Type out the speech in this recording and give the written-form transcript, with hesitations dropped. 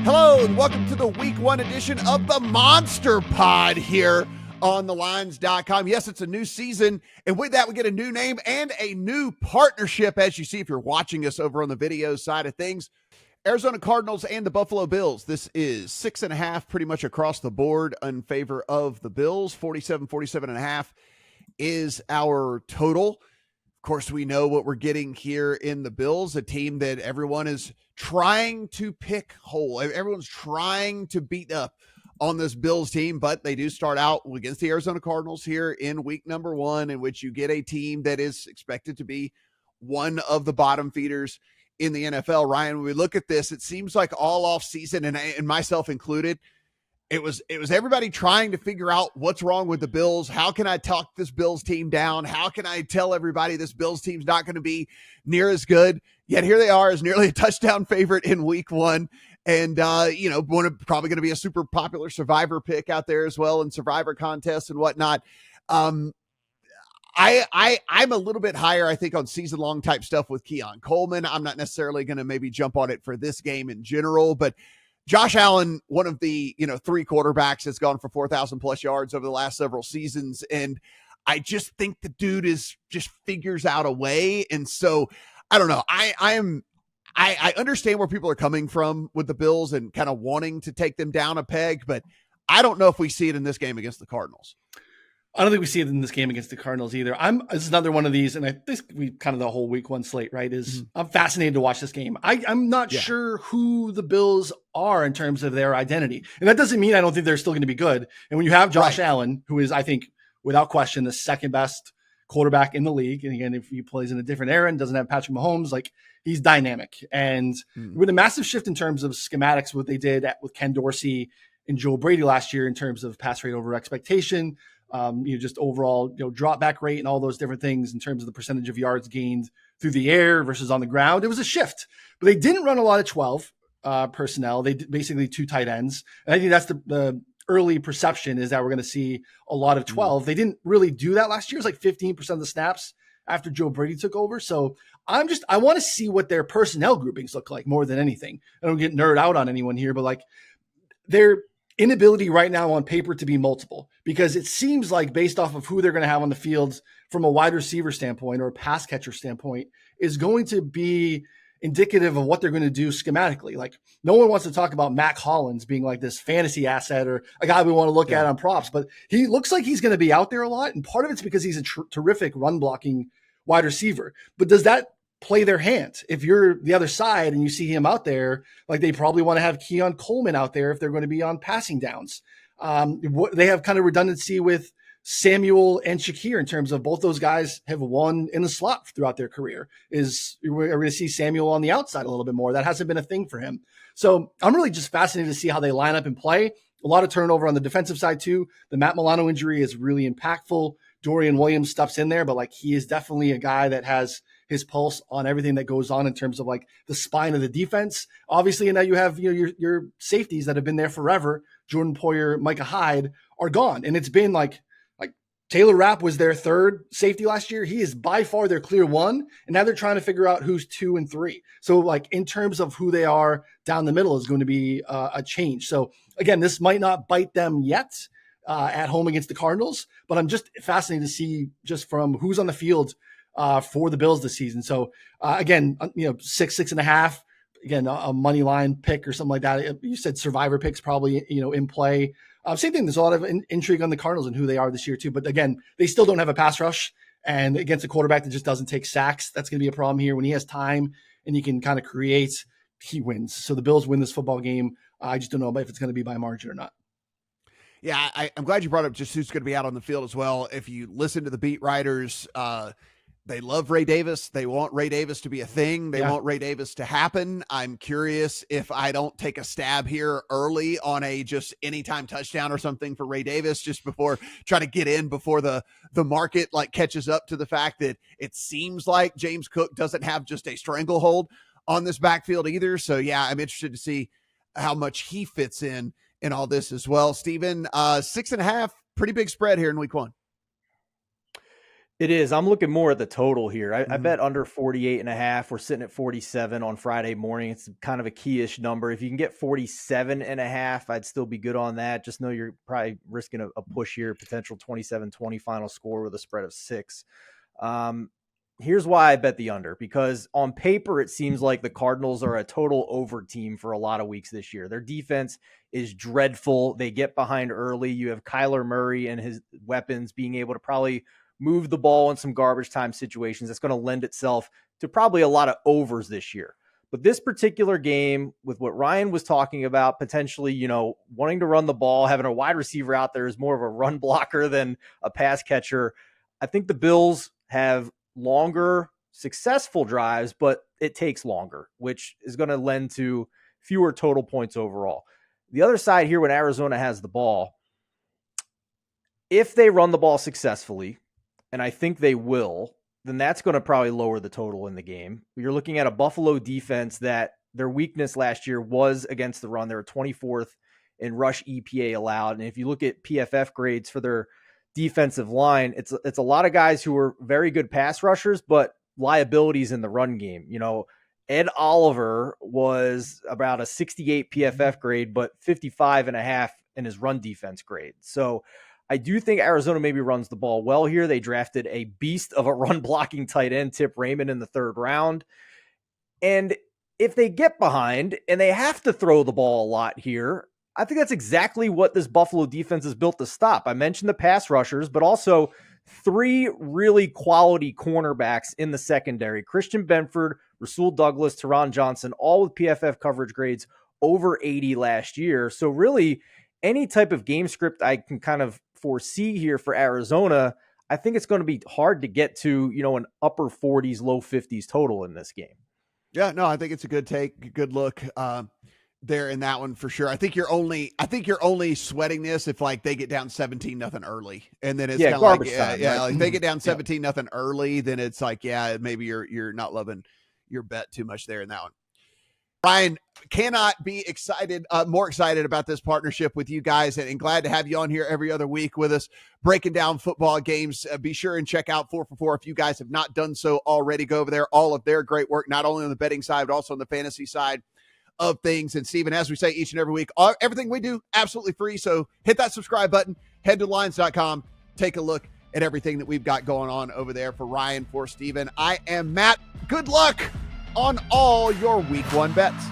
Hello and welcome to the week one edition of the Monster Pod here on thelines.com. Yes, it's a new season, and with that we get a new name and a new partnership, as you see if you're watching us over on the video side of things. Arizona Cardinals and the Buffalo Bills. This is 6.5 pretty much across the board in favor of the Bills. 47.5 is our total. Of course, we know what we're getting here in the Bills, a team that everyone is trying to pick whole. Everyone's trying to beat up on this Bills team, but they do start out against the Arizona Cardinals here in week number one, in which you get a team that is expected to be one of the bottom feeders in the NFL. Ryan, when we look at this, it seems like all off season, and myself included, it was everybody trying to figure out what's wrong with the Bills. How can I talk this Bills team down? How can I tell everybody this Bills team's not going to be near as good? Yet here they are as nearly a touchdown favorite in week one. And, probably going to be a super popular survivor pick out there as well in survivor contests and whatnot. I'm a little bit higher, I think, on season-long type stuff with Keon Coleman. I'm not necessarily going to maybe jump on it for this game in general, but Josh Allen, one of the, three quarterbacks that's gone for 4,000 plus yards over the last several seasons. And I just think the dude just figures out a way. And so I don't know. I understand where people are coming from with the Bills and kind of wanting to take them down a peg, but I don't know if we see it in this game against the Cardinals. I don't think we see it in this game against the Cardinals either. This is another one of these, and I think we kind of the whole week one slate, right? I'm fascinated to watch this game. I'm not sure who the Bills are in terms of their identity. And that doesn't mean I don't think they're still going to be good. And when you have Josh Allen, who is, I think, without question, the second best quarterback in the league. And again, if he plays in a different era and doesn't have Patrick Mahomes, like he's dynamic. And with a massive shift in terms of schematics, what they did with Ken Dorsey and Joe Brady last year in terms of pass rate over expectation, just overall, drop back rate and all those different things in terms of the percentage of yards gained through the air versus on the ground. It was a shift, but they didn't run a lot of 12 personnel. They basically two tight ends. And I think that's the early perception is that we're going to see a lot of 12. They didn't really do that last year. It was like 15% of the snaps after Joe Brady took over. So I want to see what their personnel groupings look like more than anything. I don't get nerd out on anyone here, but like their inability right now on paper to be multiple, because it seems like based off of who they're going to have on the field from a wide receiver standpoint or a pass catcher standpoint is going to be indicative of what they're going to do schematically. Like no one wants to talk about Mac Hollins being like this fantasy asset or a guy we want to look at on props, but he looks like he's going to be out there a lot. And part of it's because he's a terrific run blocking wide receiver, but does that play their hand? If you're the other side and you see him out there, like they probably want to have Keon Coleman out there if they're going to be on passing downs. They have kind of redundancy with Samuel and Shakir in terms of both those guys have won in the slot throughout their career. We're going to see Samuel on the outside a little bit more. That hasn't been a thing for him. So I'm really just fascinated to see how they line up and play. A lot of turnover on the defensive side too. The Matt Milano injury is really impactful. Dorian Williams steps in there, but like he is definitely a guy that has his pulse on everything that goes on in terms of like the spine of the defense. Obviously, and now you have your safeties that have been there forever. Jordan Poyer, Micah Hyde are gone. And it's been like Taylor Rapp was their third safety last year. He is by far their clear one. And now they're trying to figure out who's 2 and 3. So like in terms of who they are down the middle is going to be a change. So again, this might not bite them yet at home against the Cardinals, but I'm just fascinated to see just from who's on the field for the Bills this season. So again, 6.5, again, a money line pick or something like that. You said survivor picks probably, in play. Same thing. There's a lot of intrigue on the Cardinals and who they are this year too. But again, they still don't have a pass rush, and against a quarterback that just doesn't take sacks, that's going to be a problem here. When he has time and he can kind of create, he wins. So the Bills win this football game. I just don't know if it's going to be by margin or not. Yeah, I'm glad you brought up just who's going to be out on the field as well. If you listen to the beat writers, they love Ray Davis. They want Ray Davis to be a thing. They want Ray Davis to happen. I'm curious if I don't take a stab here early on a just anytime touchdown or something for Ray Davis just before try to get in before the market like catches up to the fact that it seems like James Cook doesn't have just a stranglehold on this backfield either. So yeah, I'm interested to see how much he fits in all this as well. Steven, 6.5, pretty big spread here in week one. It is. I'm looking more at the total here. I bet under 48.5. We're sitting at 47 on Friday morning. It's kind of a key-ish number. If you can get 47.5, I'd still be good on that. Just know you're probably risking a push here, potential 27-20 final score with a spread of 6. Here's why I bet the under, because on paper, it seems like the Cardinals are a total over team for a lot of weeks this year. Their defense is dreadful. They get behind early. You have Kyler Murray and his weapons being able to probably move the ball in some garbage time situations. That's going to lend itself to probably a lot of overs this year. But this particular game, with what Ryan was talking about, potentially, wanting to run the ball, having a wide receiver out there is more of a run blocker than a pass catcher. I think the Bills have longer, successful drives, but it takes longer, which is going to lend to fewer total points overall. The other side here, when Arizona has the ball, if they run the ball successfully, and I think they will, then that's going to probably lower the total in the game. You're looking at a Buffalo defense that their weakness last year was against the run. They were 24th in rush EPA allowed. And if you look at PFF grades for their defensive line, it's a lot of guys who are very good pass rushers, but liabilities in the run game. Ed Oliver was about a 68 PFF grade, but 55.5 in his run defense grade. So I do think Arizona maybe runs the ball well here. They drafted a beast of a run blocking tight end, Tip Raymond, in the 3rd round. And if they get behind and they have to throw the ball a lot here, I think that's exactly what this Buffalo defense is built to stop. I mentioned the pass rushers, but also 3 really quality cornerbacks in the secondary: Christian Benford, Rasul Douglas, Teron Johnson, all with PFF coverage grades over 80 last year. So really, any type of game script I can kind of foresee here for Arizona, I think it's going to be hard to get to, an upper 40s, low 50s total in this game. Yeah, no, I think it's a good take, good look there in that one for sure. I think you're only sweating this if like they get down 17-0 early, and then it's kind of like time, right? Like they get down 17-0 early, then it's like, maybe you're not loving your bet too much there in that one. Ryan, cannot be more excited about this partnership with you guys, and glad to have you on here every other week with us, breaking down football games. Be sure and check out 4for4 if you guys have not done so already. Go over there. All of their great work, not only on the betting side, but also on the fantasy side of things. And Steven, as we say each and every week, everything we do, absolutely free. So hit that subscribe button, head to lines.com, take a look at everything that we've got going on over there. For Ryan, for Steven, I am Matt. Good luck on all your week 1 bets.